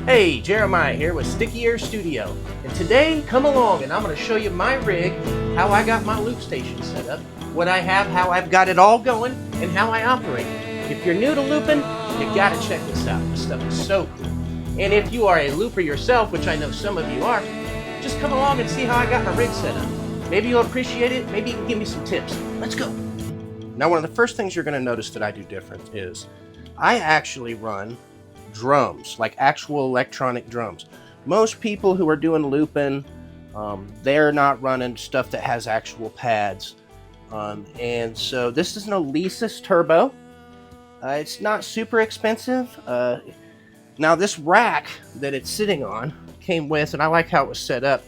Hey, Jeremiah here with Sticky Air Studio, and today come along and I'm going to show you my rig, how I got my loop station set up, what I have, how I've got it all going, and how I operate it. If you're new to looping, you got to check this out. This stuff is so cool. And if you are a looper yourself, which I know some of you are, just come along and see how I got my rig set up. Maybe you'll appreciate it, maybe you can give me some tips. Let's go. Now, one of the first things you're going to notice that I do different is I actually run drums, like actual electronic drums. Most people who are doing looping, they're not running stuff that has actual pads. And so this is an Alesis Turbo. It's not super expensive. Now this rack that it's sitting on came with, and I like how it was set up.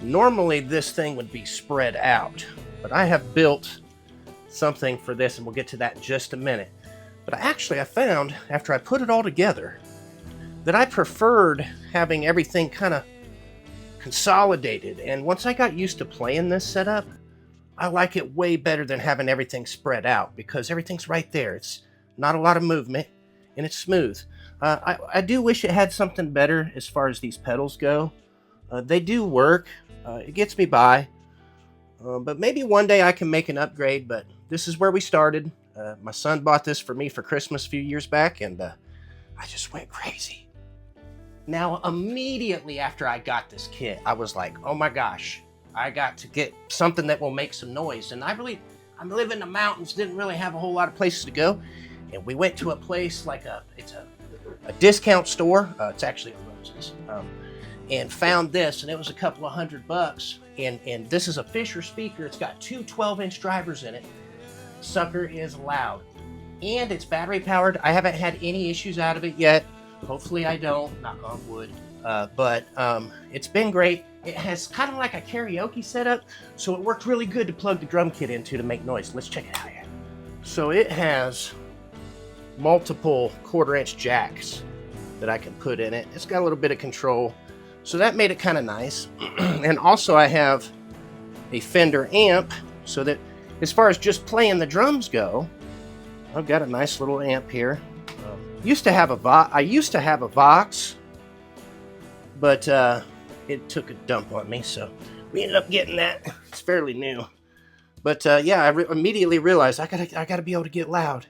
Normally this thing would be spread out, but I have built something for this, and we'll get to that in just a minute. But I found, after I put it all together, that I preferred having everything kind of consolidated. And once I got used to playing this setup, I like it way better than having everything spread out, because everything's right there. It's not a lot of movement, and it's smooth. I do wish it had something better as far as these pedals go. They do work. It gets me by. But maybe one day I can make an upgrade, but this is where we started. My son bought this for me for Christmas a few years back, and I just went crazy. Now, immediately after I got this kit, I was like, oh my gosh, I got to get something that will make some noise. And I live in the mountains, didn't really have a whole lot of places to go. And we went to a place like it's a discount store. It's actually a Rose's. And found this, and it was a couple of $100. And this is a Fisher speaker. It's got two 12-inch drivers in it. Sucker is loud, and it's battery powered. I haven't had any issues out of it yet. Hopefully I don't, knock on wood. But it's been great. It has kind of like a karaoke setup, so it worked really good to plug the drum kit into to make noise. Let's check it out here. So it has multiple 1/4-inch jacks that I can put in it. It's got a little bit of control, so that made it kind of nice. And also I have a Fender amp, so that as far as just playing the drums go, I've got a nice little amp here. I used to have a Vox, but it took a dump on me, so we ended up getting that. It's fairly new, but yeah, I immediately realized I gotta be able to get loud.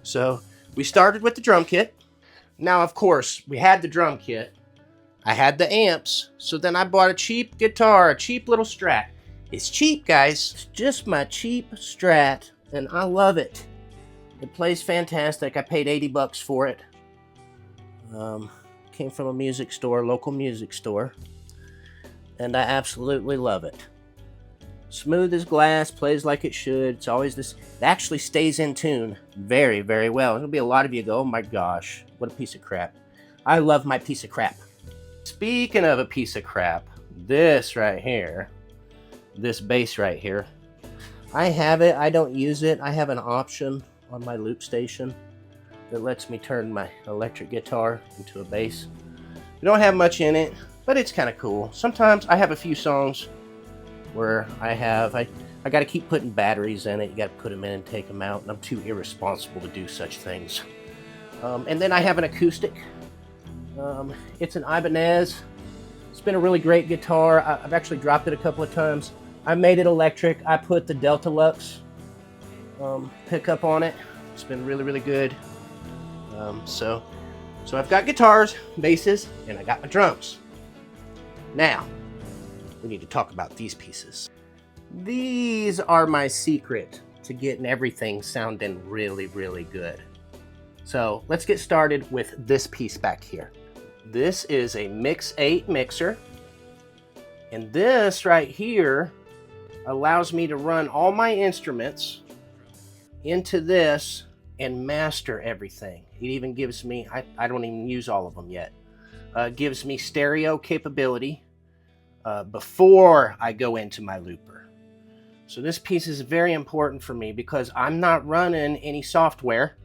So we started with the drum kit. Now, of course, we had the drum kit. I had the amps, so then I bought a cheap guitar, a cheap little Strat. It's cheap, guys. It's just my cheap Strat, and I love it. It plays fantastic. I paid $80 for it. Came from a music store, local music store, and I absolutely love it. Smooth as glass, plays like it should. It's always this. It actually stays in tune very, very well. There'll be a lot of you go, oh my gosh, what a piece of crap. I love my piece of crap. Speaking of a piece of crap, this right here, this bass right here, I have it. I don't use it. I have an option on my loop station that lets me turn my electric guitar into a bass. We don't have much in it, but it's kind of cool. Sometimes I have a few songs where I got to keep putting batteries in it. You got to put them in and take them out, and I'm too irresponsible to do such things. And then I have an acoustic. It's an Ibanez. It's been a really great guitar. I've actually dropped it a couple of times. I made it electric. I put the Deltolux pickup on it. It's been really, really good. So I've got guitars, basses, and I got my drums. Now, we need to talk about these pieces. These are my secret to getting everything sounding really, really good. So let's get started with this piece back here. This is a Mix 8 mixer, and this right here allows me to run all my instruments into this and master everything. It even gives me, I don't even use all of them yet, gives me stereo capability before I go into my looper. So this piece is very important for me because I'm not running any software.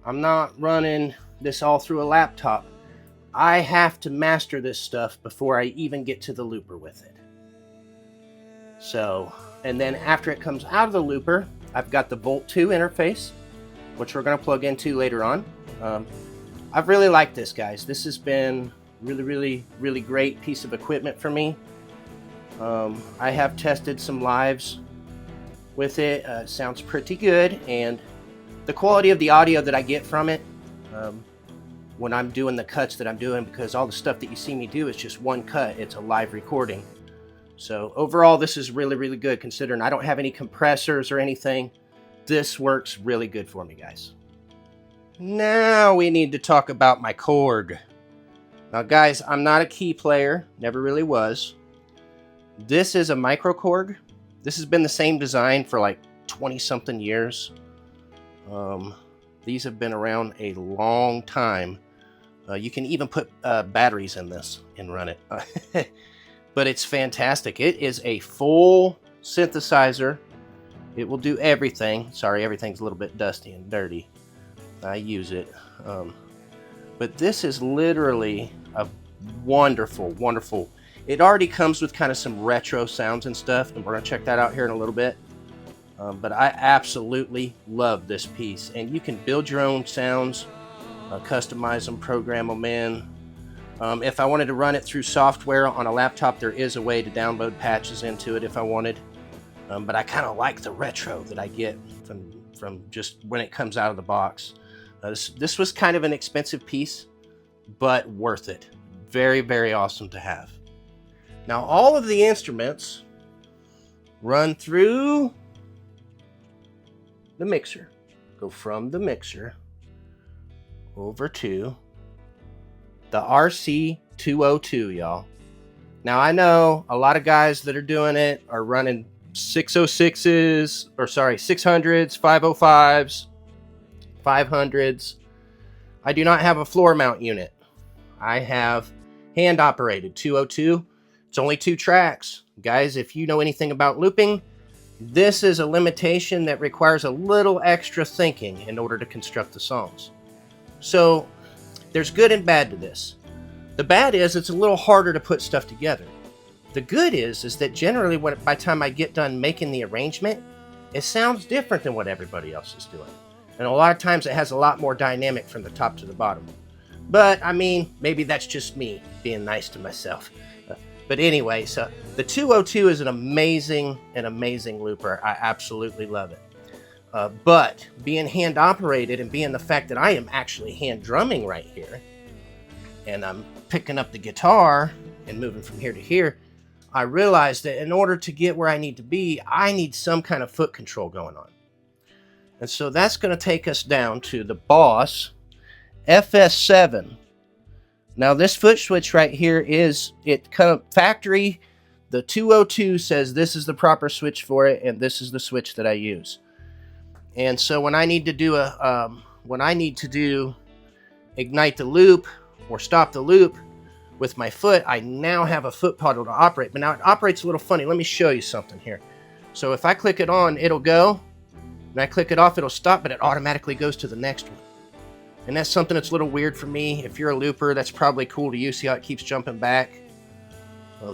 I'm not running this all through a laptop. I have to master this stuff before I even get to the looper with it. So, and then after it comes out of the looper, I've got the Volt 2 interface, which we're going to plug into later on. I've really liked this, guys. This has been really great piece of equipment for me. I have tested some lives with it. Sounds pretty good, and the quality of the audio that I get from it when I'm doing the cuts that I'm doing, because all the stuff that you see me do is just one cut. It's a live recording. So overall, this is really good, considering I don't have any compressors or anything. This works really good for me, guys. Now we need to talk about my KORG. Now, guys, I'm not a key player, never really was. This is a micro KORG. This has been the same design for like 20-something years. These have been around a long time. You can even put batteries in this and run it. But it's fantastic. It is a full synthesizer. It will do everything. Sorry, everything's a little bit dusty and dirty. I use it. But this is literally a wonderful. It already comes with kind of some retro sounds and stuff, and we're going to check that out here in a little bit. But I absolutely love this piece. And you can build your own sounds, customize them, program them in. If I wanted to run it through software on a laptop, there is a way to download patches into it if I wanted. But I kind of like the retro that I get from just when it comes out of the box. This was kind of an expensive piece, but worth it. Very awesome to have. Now, all of the instruments run through the mixer. Go from the mixer over to the RC202, y'all. Now, I know a lot of guys that are doing it are running 606s, or sorry, 600s, 505s, 500s. I do not have a floor mount unit. I have hand operated 202. It's only 2 tracks. Guys, if you know anything about looping, this is a limitation that requires a little extra thinking in order to construct the songs. So there's good and bad to this. The bad is it's a little harder to put stuff together. The good is that generally by the time I get done making the arrangement, it sounds different than what everybody else is doing. And a lot of times it has a lot more dynamic from the top to the bottom. But I mean, maybe that's just me being nice to myself. But anyway, so the 202 is an amazing looper. I absolutely love it. But being hand operated and being the fact that I am actually hand drumming right here, and I'm picking up the guitar and moving from here to here, I realized that in order to get where I need to be, I need some kind of foot control going on. And so that's going to take us down to the Boss FS7. Now this foot switch right here is, it kind of factory, the 202 says this is the proper switch for it, and this is the switch that I use. And so when I need to do ignite the loop or stop the loop with my foot, I now have a foot pedal to operate. But now it operates a little funny. Let me show you something here. So if I click it on, it'll go, and I click it off, it'll stop, but it automatically goes to the next one. And that's something that's a little weird for me. If you're a looper, that's probably cool to you. See how it keeps jumping back?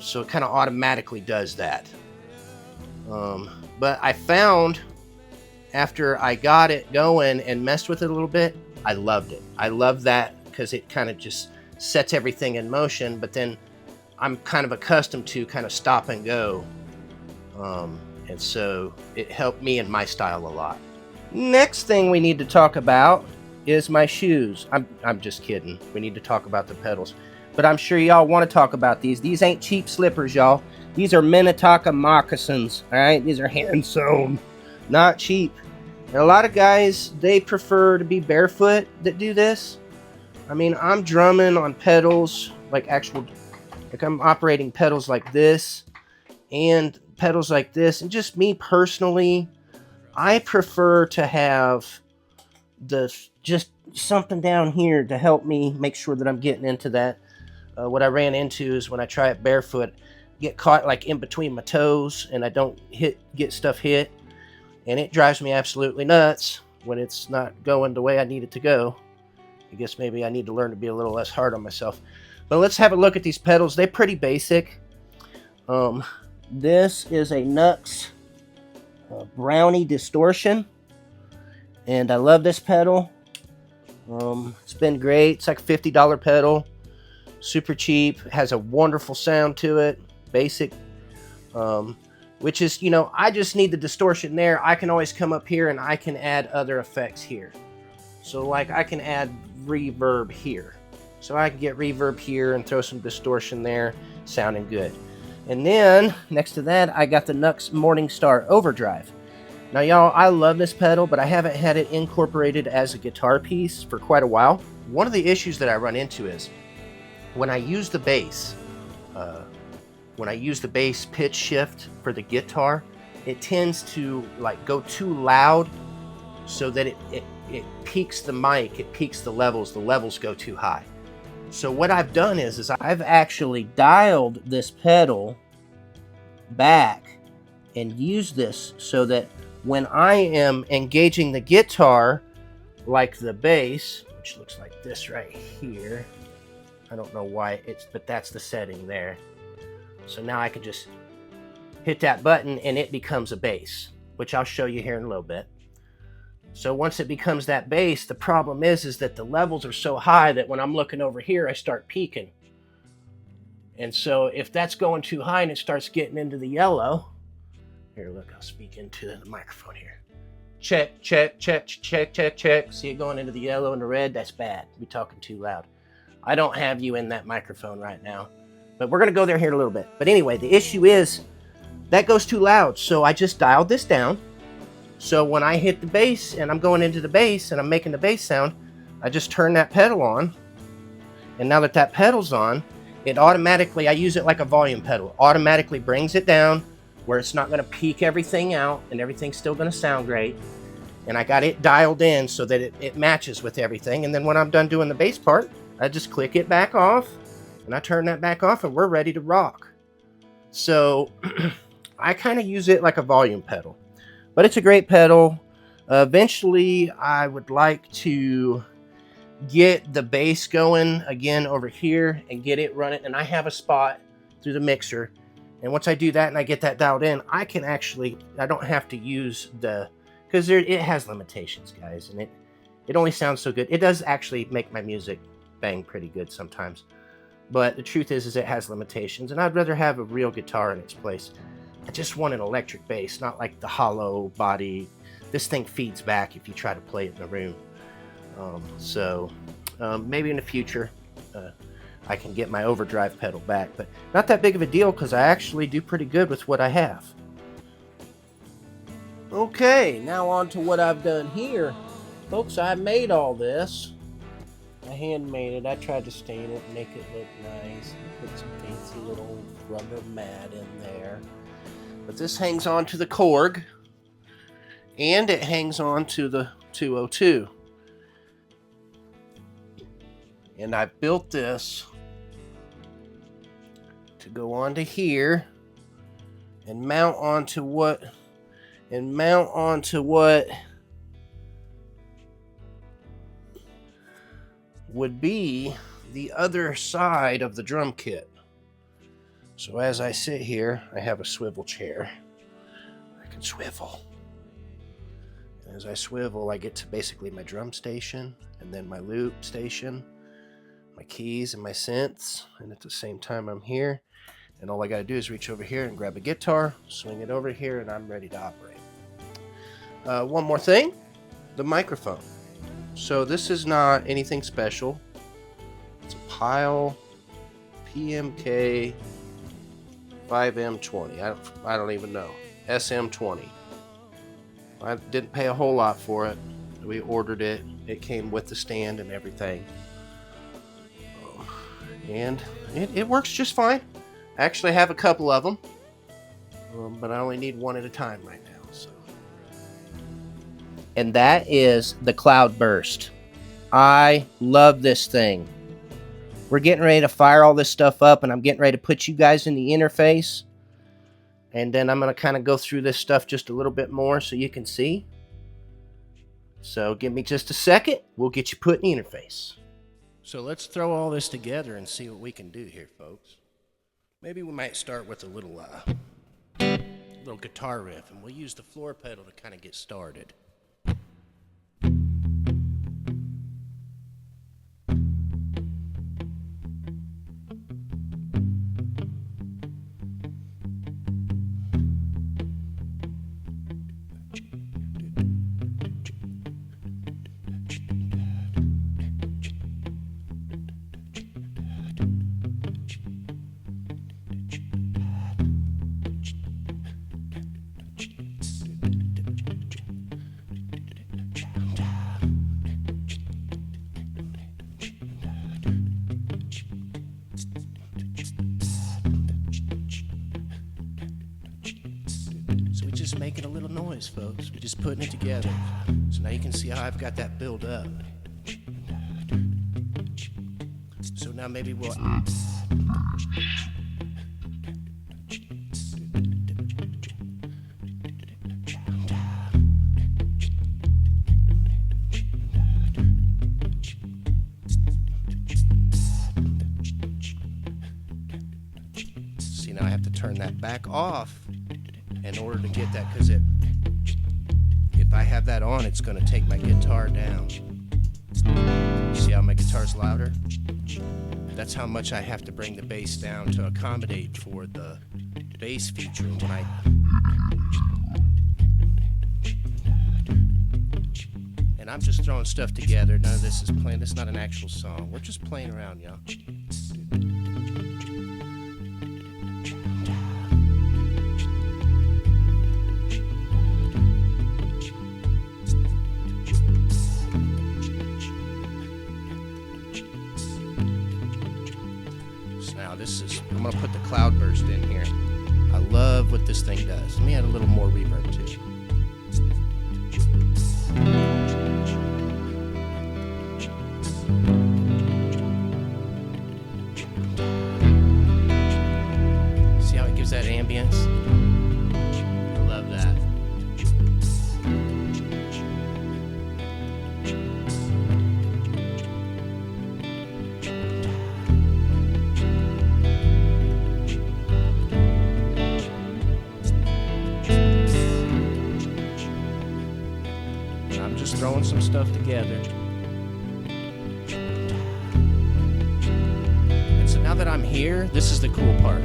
So it kind of automatically does that. But I found, after I got it going and messed with it a little bit, I loved it. I love that because it kind of just sets everything in motion, but then I'm kind of accustomed to kind of stop and go. And so it helped me in my style a lot. Next thing we need to talk about is my shoes. I'm just kidding. We need to talk about the pedals. But I'm sure y'all want to talk about these. These ain't cheap slippers, y'all. These are Minnetonka moccasins, all right? These are hand sewn, not cheap. And a lot of guys, they prefer to be barefoot that do this. I mean, I'm drumming on pedals, like I'm operating pedals like this and pedals like this. And just me personally, I prefer to have just something down here to help me make sure that I'm getting into that. What I ran into is when I try it barefoot, get caught like in between my toes and I don't get stuff hit. And it drives me absolutely nuts when it's not going the way I need it to go. I guess maybe I need to learn to be a little less hard on myself. But let's have a look at these pedals. They're pretty basic. This is a Nux Brownie Distortion. And I love this pedal. It's been great. It's like a $50 pedal, super cheap, has a wonderful sound to it, basic, which is, you know, I just need the distortion there. I can always come up here and I can add other effects here. So like I can add reverb here. So I can get reverb here and throw some distortion there, sounding good. And then next to that, I got the Nux Morningstar Overdrive. Now y'all, I love this pedal, but I haven't had it incorporated as a guitar piece for quite a while. One of the issues that I run into is when I use the bass, pitch shift for the guitar, it tends to like go too loud so that it peaks the mic, it peaks the levels go too high. So what I've done is I've actually dialed this pedal back and used this so that when I am engaging the guitar, like the bass, which looks like this right here, I don't know why but that's the setting there. So now I can just hit that button and it becomes a bass, which I'll show you here in a little bit. So once it becomes that bass, the problem is that the levels are so high that when I'm looking over here, I start peaking. And so if that's going too high and it starts getting into the yellow, here, look, I'll speak into the microphone here. Check, check, check, check, check, check. See it going into the yellow and the red? That's bad. We're talking too loud. I don't have you in that microphone right now, but we're going to go there here in a little bit. But anyway, the issue is that goes too loud. So I just dialed this down. So when I hit the bass and I'm going into the bass and I'm making the bass sound, I just turn that pedal on. And now that that pedal's on, it automatically, I use it like a volume pedal, automatically brings it down where it's not going to peak everything out and everything's still going to sound great. And I got it dialed in so that it matches with everything. And then when I'm done doing the bass part, I just click it back off and I turn that back off and we're ready to rock. So I kind of use it like a volume pedal, but it's a great pedal. Eventually I would like to get the bass going again over here and get it running. And I have a spot through the mixer. And once I do that and I get that dialed in, I can actually, I don't have to use because it has limitations, guys, and it only sounds so good. It does actually make my music bang pretty good sometimes. But the truth is it has limitations, and I'd rather have a real guitar in its place. I just want an electric bass, not like the hollow body. This thing feeds back if you try to play it in the room. Maybe in the future, I can get my overdrive pedal back, but not that big of a deal because I actually do pretty good with what I have. Okay, now on to what I've done here. Folks, I made all this. I handmade it. I tried to stain it, make it look nice, put some fancy little rubber mat in there. But this hangs on to the KORG, and it hangs on to the 202. And I built this to go onto here and mount onto what would be the other side of the drum kit. So as I sit here, I have a swivel chair. I can swivel. And as I swivel, I get to basically my drum station and then my loop station, my keys and my synths, and at the same time I'm here, and all I got to do is reach over here and grab a guitar, swing it over here, and I'm ready to operate. One more thing, the microphone. So this is not anything special. It's a PYLE PMK 5M20. I don't even know. SM20. I didn't pay a whole lot for it. We ordered it. It came with the stand and everything. And it works just fine. I actually have a couple of them, but I only need one at a time right now. So. And that is the cloudburst. I love this thing. We're getting ready to fire all this stuff up, and I'm getting ready to put you guys in the interface. And then I'm going to kind of go through this stuff just a little bit more so you can see. So give me just a second. We'll get you put in the interface. So let's throw all this together and see what we can do here, folks. Maybe we might start with a little guitar riff, and we'll use the floor pedal to kind of get started. just making a little noise, folks. We're just putting it together. So now you can see how I've got that build up. So now maybe we'll... See, now I have to turn that back off in order to get that, because if I have that on, it's going to take my guitar down. See how my guitar's louder? That's how much I have to bring the bass down to accommodate for the bass feature. And I'm just throwing stuff together. None of this is playing. This is not an actual song. We're just playing around, y'all. I'm going to put the cloudburst in here. I love what this thing does. Let me add a little more reverb too. See how it gives that ambience? I love that. Just throwing some stuff together. And so now that I'm here, this is the cool part.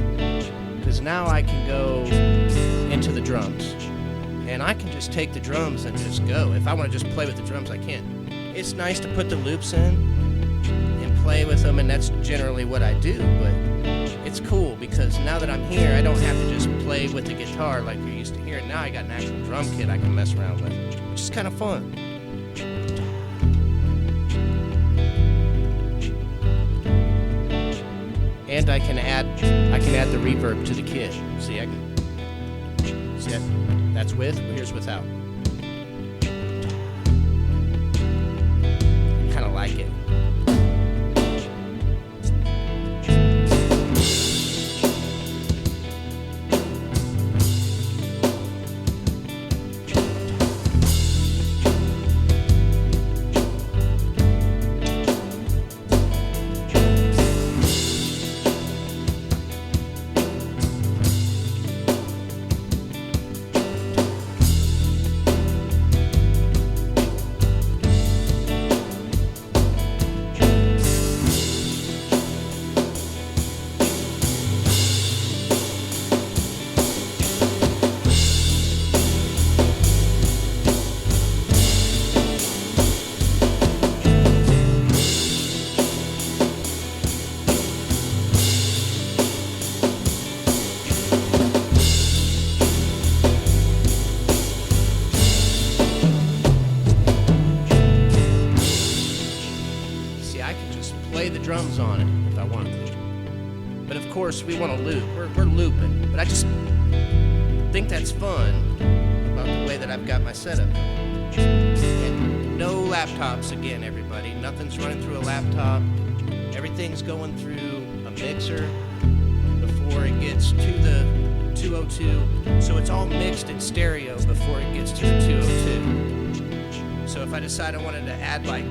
Because now I can go into the drums. And I can just take the drums and just go. If I want to just play with the drums, I can. It's nice to put the loops in and play with them, and that's generally what I do. But it's cool because now that I'm here, I don't have to just play with the guitar like you're used to hearing. Now I got an actual drum kit I can mess around with, which is kind of fun. And I can add the reverb to the kit. See, see that? That's with. Here's without. I kind of like it. Drums on it if I want to. But of course we want to loop. We're looping. But I just think that's fun about the way that I've got my setup. And no laptops again, everybody. Nothing's running through a laptop. Everything's going through a mixer before it gets to the 202. So it's all mixed in stereo before it gets to the 202. So if I decide I wanted to add like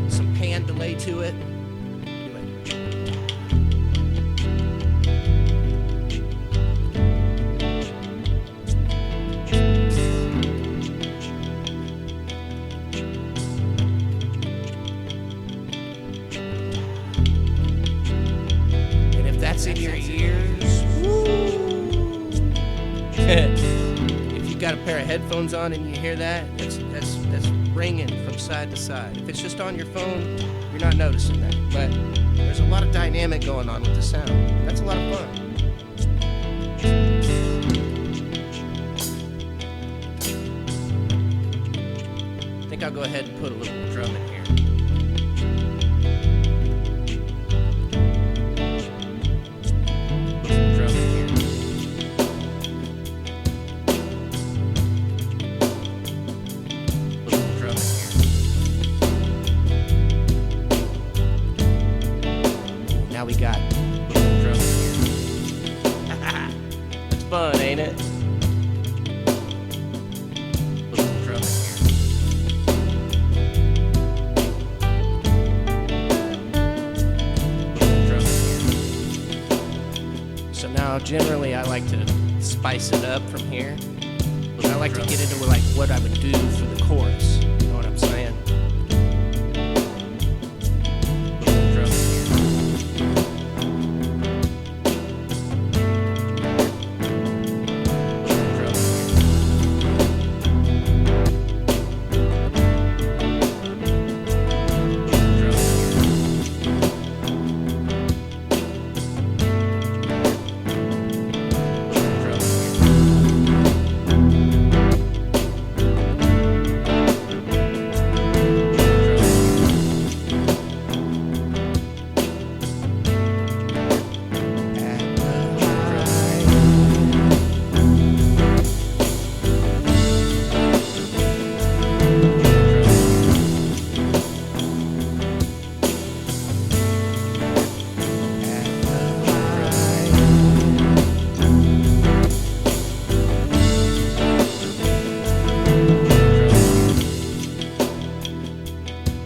some pan delay to it, in your ears. Woo! If you've got a pair of headphones on and you hear that, that's ringing from side to side. If it's just on your phone, you're not noticing that. But there's a lot of dynamic going on with the sound. That's a lot of fun. I think I'll go ahead and put a little drum in here. now we got it's fun, ain't it? So now generally I like to spice it up from here. I like to get into like what I would do for the chorus. You know what I'm saying?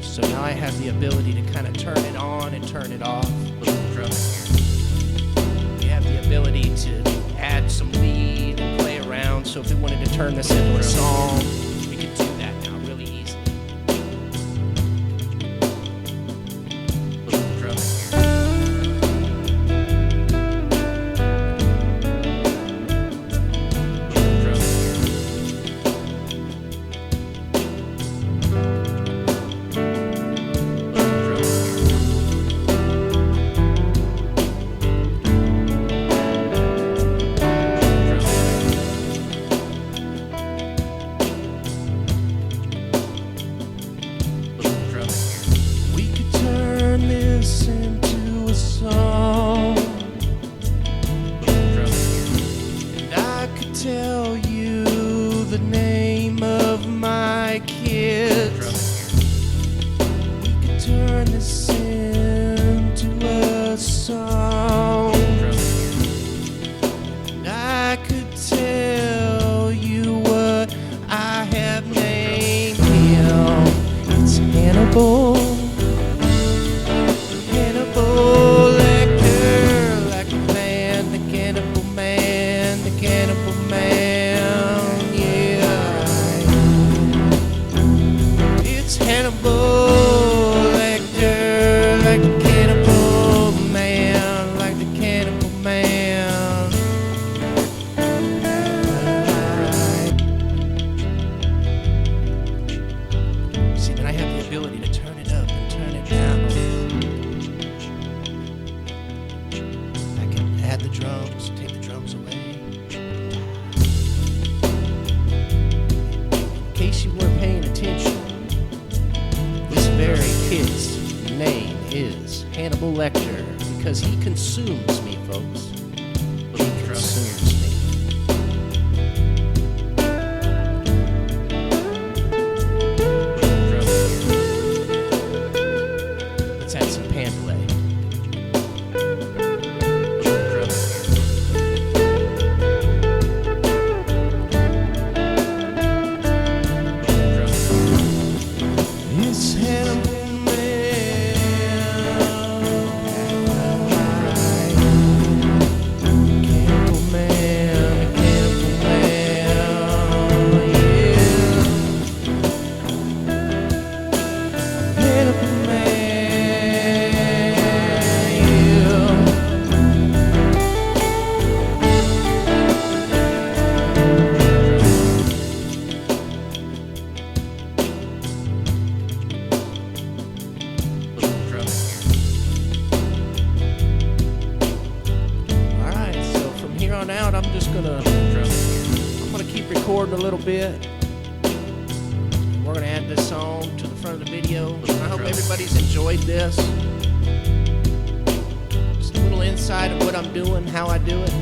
So now I have the ability to kind of turn it on and turn it off with the drum here. We have the ability to add some lead and play around. So if we wanted to turn this into a song, we could do that now really easily. With the drum into a song, and I could tell you the name of my kids. We could turn this into a song, and I could tell you what I have named him. It's Hannibal. The drums, take the drums away. In case you weren't paying attention, this very kid's name is Hannibal Lecter because he consumes me, folks. He consumes me. Let's add some pan delay. Out, I'm gonna keep recording a little bit. We're gonna add this song to the front of the video. I hope everybody's enjoyed this. Just a little insight of what I'm doing, how I do it,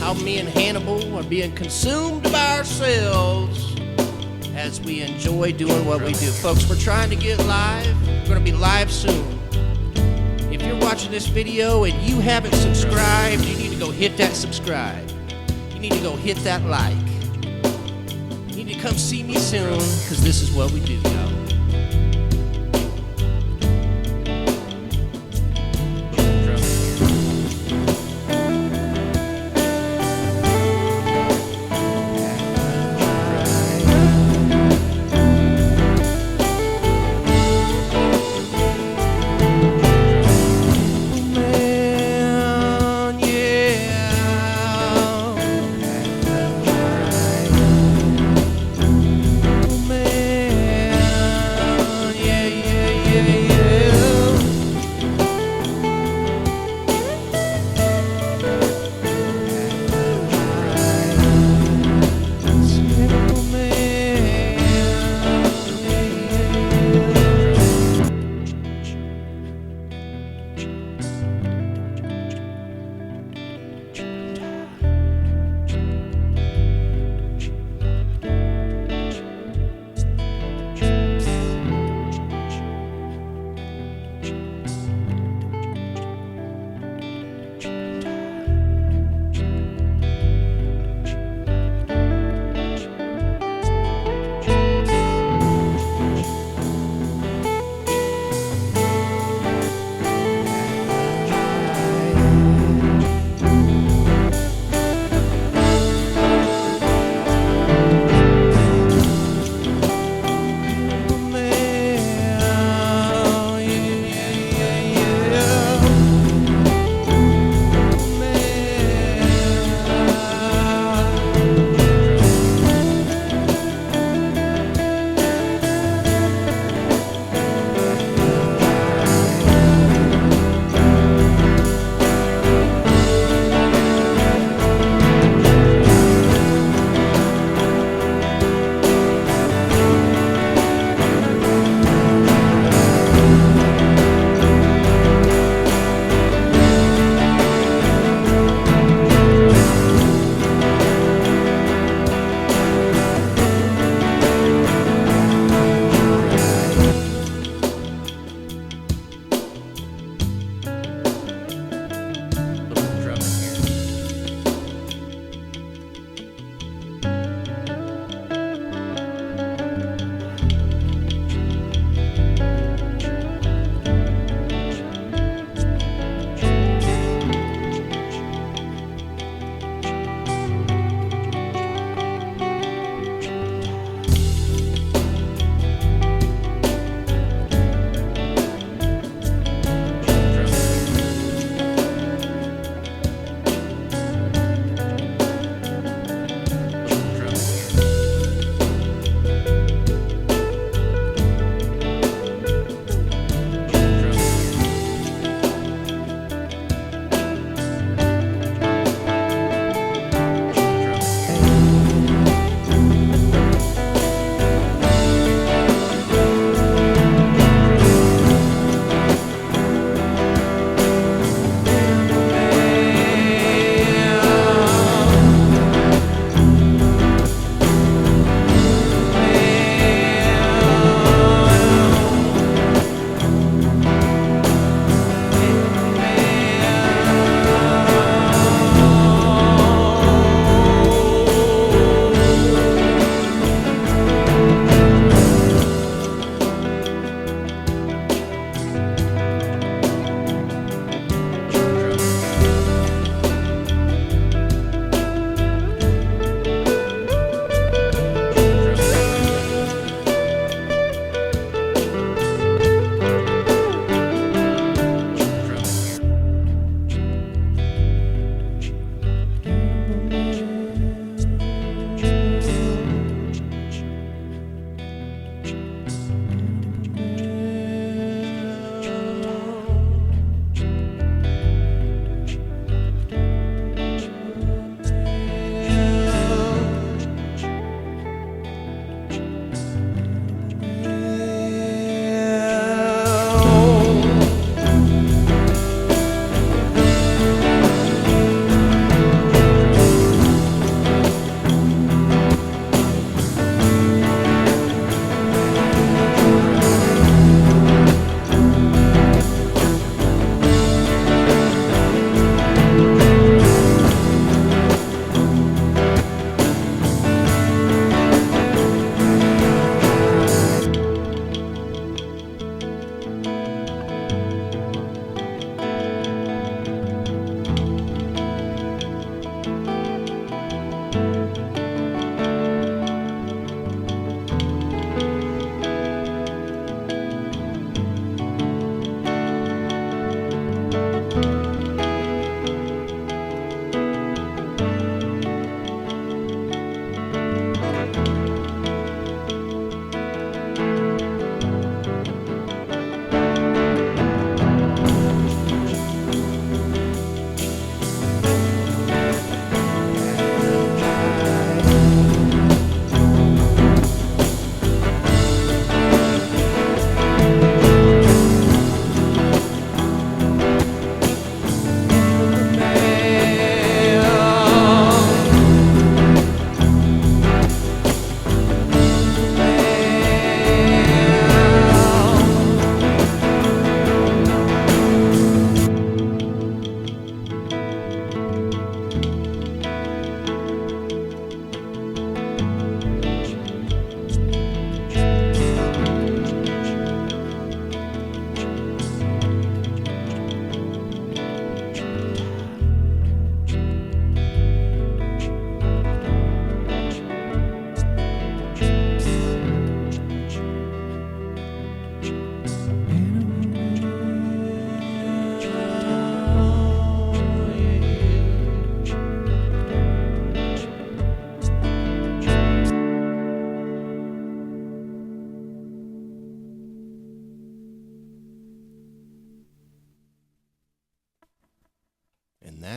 how me and Hannibal are being consumed by ourselves as we enjoy doing what we do. Folks, we're trying to get live. We're gonna be live soon. If you're watching this video and you haven't subscribed, you need to go hit that subscribe. You need to go hit that like. You need to come see me soon, because this is what we do, y'all.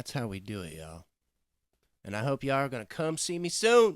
that's how we do it, y'all. And I hope y'all are going to come see me soon.